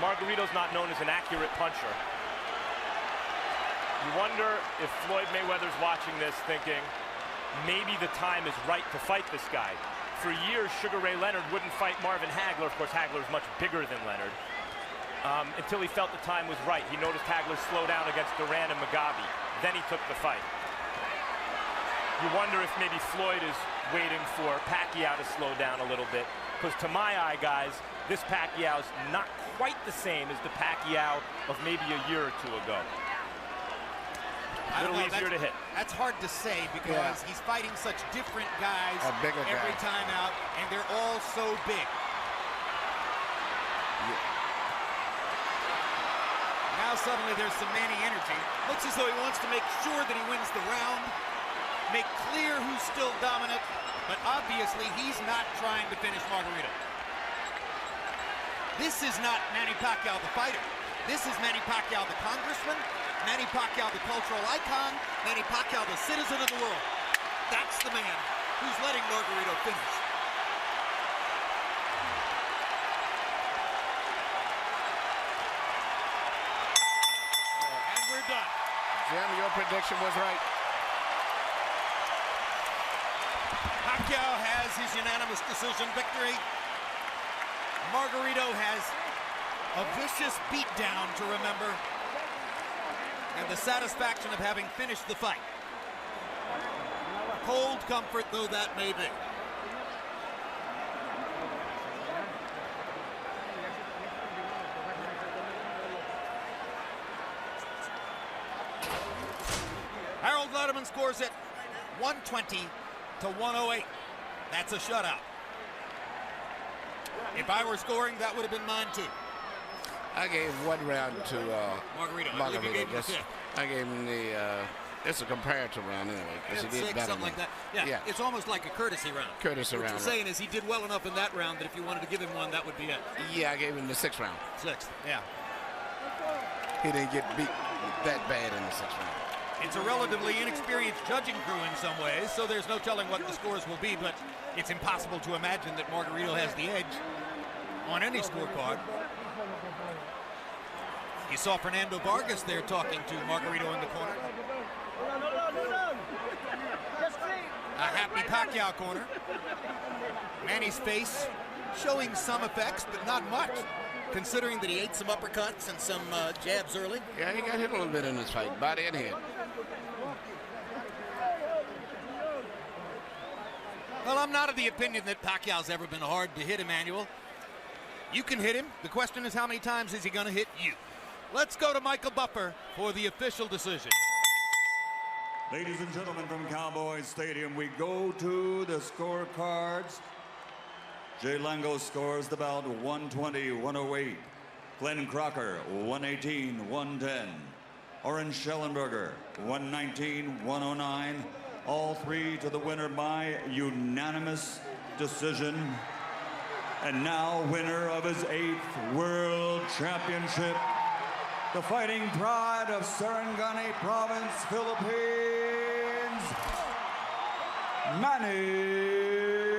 Speaker 8: Margarito's not known as an accurate puncher. You wonder if Floyd Mayweather's watching this thinking, maybe the time is right to fight this guy. For years, Sugar Ray Leonard wouldn't fight Marvin Hagler. Of course, Hagler's much bigger than Leonard. Until he felt the time was right. He noticed Hagler slow down against Duran and Mugabe. Then he took the fight. You wonder if maybe Floyd is waiting for Pacquiao to slow down a little bit. Because to my eye, guys, this Pacquiao's not quite the same as the Pacquiao of maybe a year or two ago. A little easier to hit.
Speaker 9: That's hard to say because he's fighting such different guys every time out, and they're all so big. Now suddenly there's some Manny energy. Looks as though he wants to make sure that he wins the round, make clear who's still dominant, but obviously he's not trying to finish Margarito. This is not Manny Pacquiao the fighter. This is Manny Pacquiao the congressman, Manny Pacquiao the cultural icon, Manny Pacquiao the citizen of the world. That's the man who's letting Margarito finish. And we're done.
Speaker 1: Jim, your prediction was right.
Speaker 9: Pacquiao has his unanimous decision victory. Margarito has a vicious beatdown to remember, and the satisfaction of having finished the fight. Cold comfort though that may be. Harold Lederman scores it 120 to 108. That's a shutout. If I were scoring, that would have been mine too.
Speaker 1: I gave one round to
Speaker 9: Margarito.
Speaker 1: I gave him the. It's a comparative round anyway, because he did better.
Speaker 9: Something like that. Yeah, it's almost like a courtesy round.
Speaker 1: Courtesy round.
Speaker 9: What you're saying is he did well enough in that round that if you wanted to give him one, that would be it.
Speaker 1: Yeah, I gave him the 6th round.
Speaker 9: 6th, yeah.
Speaker 1: He didn't get beat that bad in the 6th round.
Speaker 9: It's a relatively inexperienced judging crew in some ways, so there's no telling what the scores will be, but it's impossible to imagine that Margarito has the edge on any scorecard. You saw Fernando Vargas there talking to Margarito in the corner. A happy Pacquiao corner. Manny's face showing some effects, but not much, considering that he ate some uppercuts and some jabs early.
Speaker 1: Yeah, he got hit a little bit in this fight, body and head.
Speaker 9: Well, I'm not of the opinion that Pacquiao's ever been hard to hit, Emmanuel. You can hit him. The question is, how many times is he going to hit you? Let's go to Michael Buffer for the official decision.
Speaker 6: Ladies and gentlemen from Cowboy Stadium, we go to the scorecards. Jay Lango scores the bout 120-108. Glenn Crocker 118-110. Oren Schellenberger 119-109. All three to the winner by unanimous decision. And now winner of his 8th World Championship, the fighting pride of Sarangani Province, Philippines, Manny